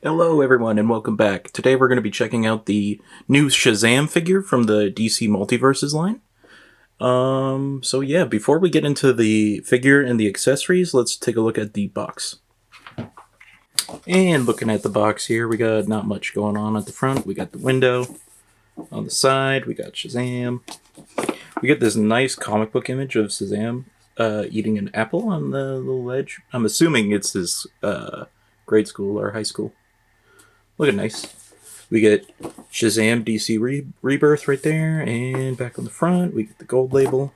Hello everyone and welcome back. Today we're going to be checking out the new SHAZAM figure from the DC Multiverses line. So yeah, before we get into the figure and the accessories, let's take a look at the box. And looking at the box here, we got not much going on at the front. We got the window. On the side, we got SHAZAM. We get this nice comic book image of SHAZAM eating an apple on the little ledge. I'm assuming it's his grade school or high school. Looking nice. We get SHAZAM DC Rebirth right there, and back on the front, we get the gold label.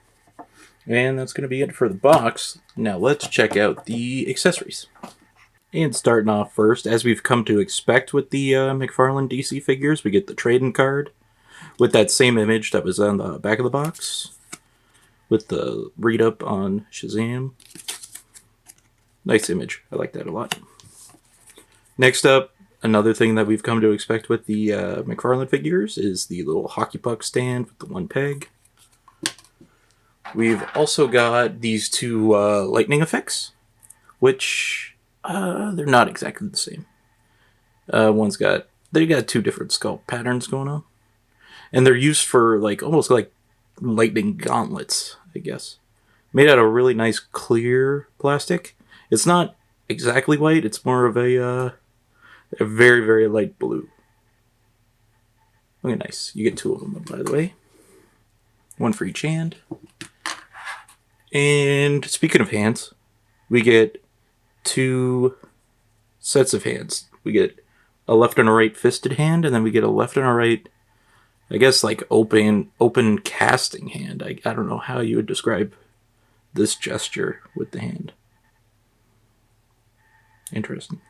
And that's going to be it for the box. Now let's check out the accessories. And starting off first, as we've come to expect with the McFarlane DC figures, we get the trading card with that same image that was on the back of the box, with the read-up on SHAZAM. Nice image. I like that a lot. Next up, another thing that we've come to expect with the McFarlane figures is the little hockey puck stand with the one peg. We've also got these two lightning effects, which they're not exactly the same. They got two different sculpt patterns going on, and they're used for almost like lightning gauntlets, I guess. Made out of really nice clear plastic. It's not exactly white. It's more of a very, very light blue. Okay, nice. You get two of them, by the way. One for each hand. And speaking of hands, we get two sets of hands. We get a left and a right fisted hand, and then we get a left and a right, I guess, like open casting hand. I don't know how you would describe this gesture with the hand. Interesting.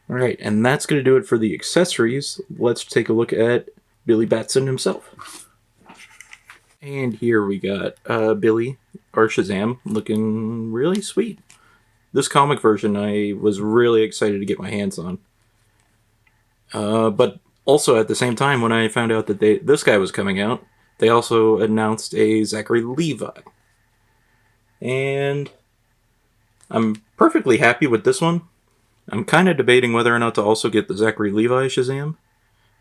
Alright, and that's going to do it for the accessories. Let's take a look at Billy Batson himself. And here we got Billy, or SHAZAM, looking really sweet. This comic version I was really excited to get my hands on. But also at the same time, when I found out that this guy was coming out, they also announced a Zachary Levi. And I'm perfectly happy with this one. I'm kind of debating whether or not to also get the Zachary Levi SHAZAM.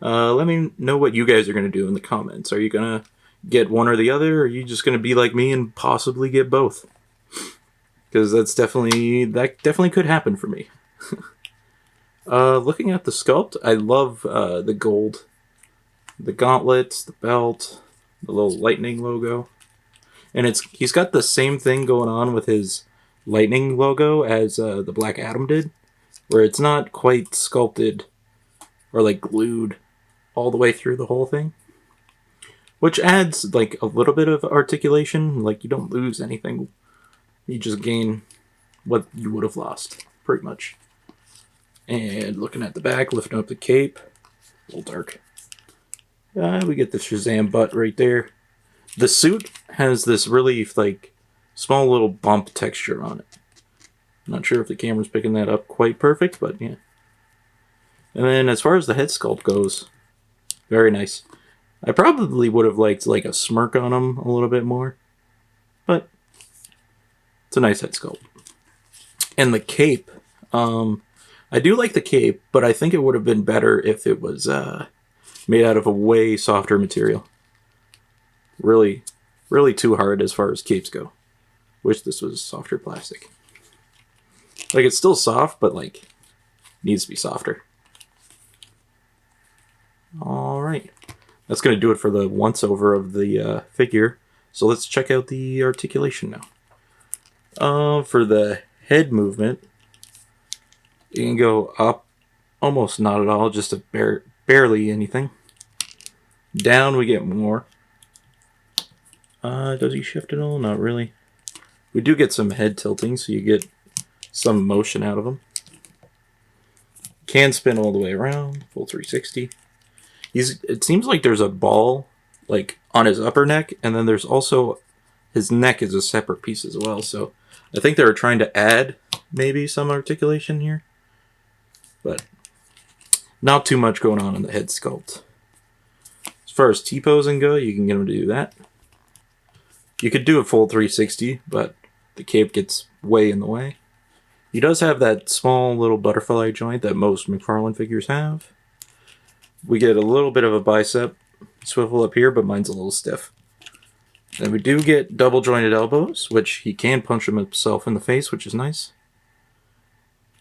Let me know what you guys are going to do in the comments. Are you going to get one or the other, or are you just going to be like me and possibly get both? Because that definitely could happen for me. Looking at the sculpt, I love the gold. The gauntlets, the belt, the little lightning logo. And he's got the same thing going on with his lightning logo as the Black Adam did, where it's not quite sculpted or glued all the way through the whole thing, which adds a little bit of articulation. You don't lose anything, you just gain what you would have lost, pretty much. And looking at the back, lifting up the cape, a little dark. We get the SHAZAM butt right there. The suit has this really small little bump texture on it. Not sure if the camera's picking that up quite perfect, but yeah. And then as far as the head sculpt goes, very nice. I probably would have liked a smirk on him a little bit more, but it's a nice head sculpt. And the cape, I do like the cape, but I think it would have been better if it was made out of a way softer material. Really, really too hard as far as capes go. Wish this was softer plastic. It's still soft, but needs to be softer. Alright. That's going to do it for the once-over of the figure. So let's check out the articulation now. For the head movement, you can go up almost not at all, just barely anything. Down we get more. Does he shift at all? Not really. We do get some head tilting, so you get some motion out of him. Can spin all the way around, full 360. It seems like there's a ball on his upper neck, and then there's also his neck is a separate piece as well. So I think they were trying to add maybe some articulation here, but not too much going on in the head sculpt. As far as T-posing go, you can get him to do that. You could do a full 360, but the cape gets way in the way. He does have that small little butterfly joint that most McFarlane figures have. We get a little bit of a bicep swivel up here, but mine's a little stiff. And we do get double jointed elbows, which he can punch himself in the face, which is nice.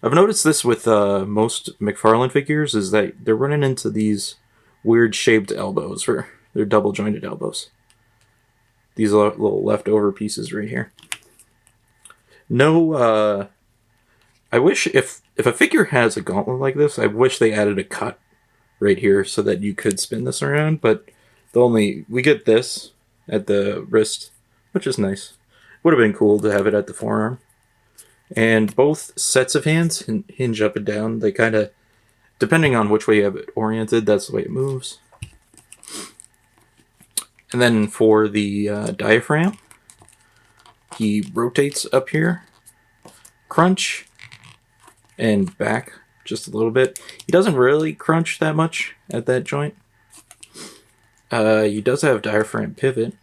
I've noticed this with most McFarlane figures, is that they're running into these weird shaped elbows for their double jointed elbows. These little leftover pieces right here. No, I wish if a figure has a gauntlet like this, I wish they added a cut right here so that you could spin this around, but we get this at the wrist, which is nice. Would have been cool to have it at the forearm. And both sets of hands hinge up and down. They kind of, depending on which way you have it oriented, that's the way it moves. And then for the diaphragm, he rotates up here, crunch, and back just a little bit. He doesn't really crunch that much at that joint. He does have diaphragm pivot.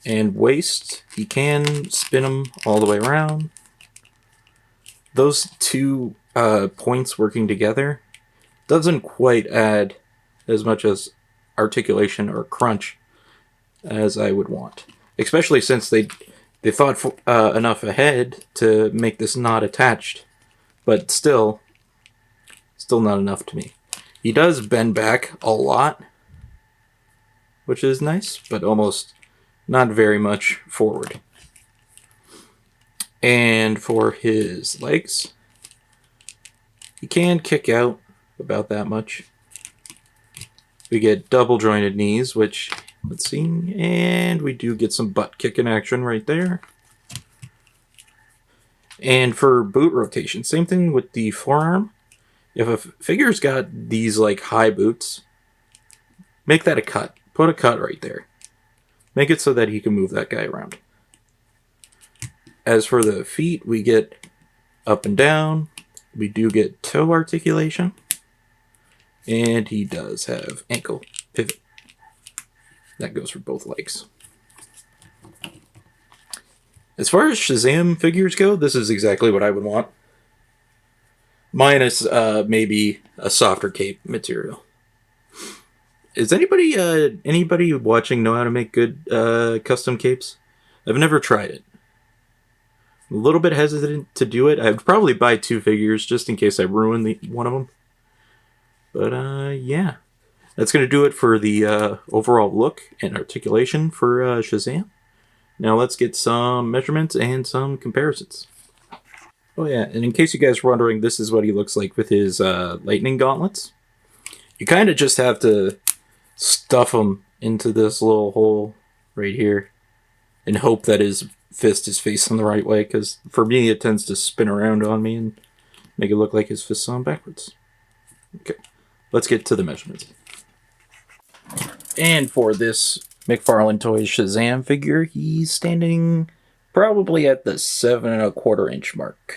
And waist, he can spin them all the way around. Those two points working together doesn't quite add as much as articulation or crunch as I would want. Especially since they thought enough ahead to make this not attached. But still not enough to me. He does bend back a lot, which is nice, but almost not very much forward. And for his legs, he can kick out about that much. We get double jointed knees, which, let's see, and we do get some butt kicking action right there. And for boot rotation, same thing with the forearm. If a figure's got these like high boots, make that a cut. Put a cut right there. Make it so that he can move that guy around. As for the feet, we get up and down. We do get toe articulation. And he does have ankle pivot. That goes for both legs. As far as SHAZAM figures go, this is exactly what I would want. Minus maybe a softer cape material. Is anybody watching know how to make good custom capes? I've never tried it. I'm a little bit hesitant to do it. I'd probably buy 2 figures just in case I ruin one of them. But yeah. That's going to do it for the overall look and articulation for SHAZAM. Now let's get some measurements and some comparisons. Oh yeah, and in case you guys were wondering, this is what he looks like with his lightning gauntlets. You kind of just have to stuff them into this little hole right here and hope that his fist is facing the right way, because for me it tends to spin around on me and make it look like his fist's on backwards. Okay, let's get to the measurements. And for this McFarlane Toys SHAZAM figure, he's standing probably at the 7 1/4 inch mark.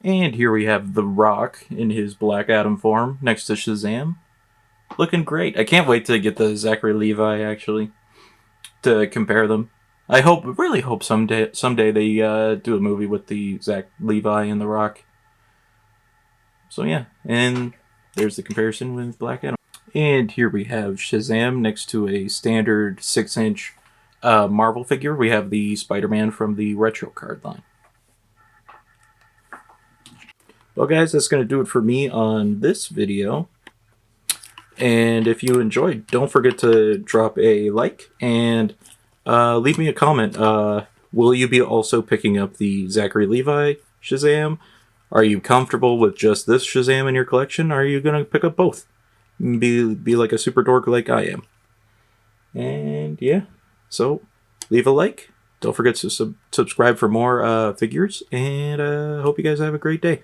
And here we have The Rock in his Black Adam form next to SHAZAM. Looking great. I can't wait to get the Zachary Levi, actually, to compare them. I really hope someday they do a movie with the Zach Levi and The Rock. So yeah, and there's the comparison with Black Adam. And here we have SHAZAM next to a standard 6-inch Marvel figure. We have the Spider-Man from the Retro card line. Well guys, that's going to do it for me on this video. And if you enjoyed, don't forget to drop a like and leave me a comment. Will you be also picking up the Zachary Levi SHAZAM? Are you comfortable with just this SHAZAM in your collection? Or are you going to pick up both? Be like a super dork like I am. And yeah, so leave a like. Don't forget to subscribe for more figures. And hope you guys have a great day.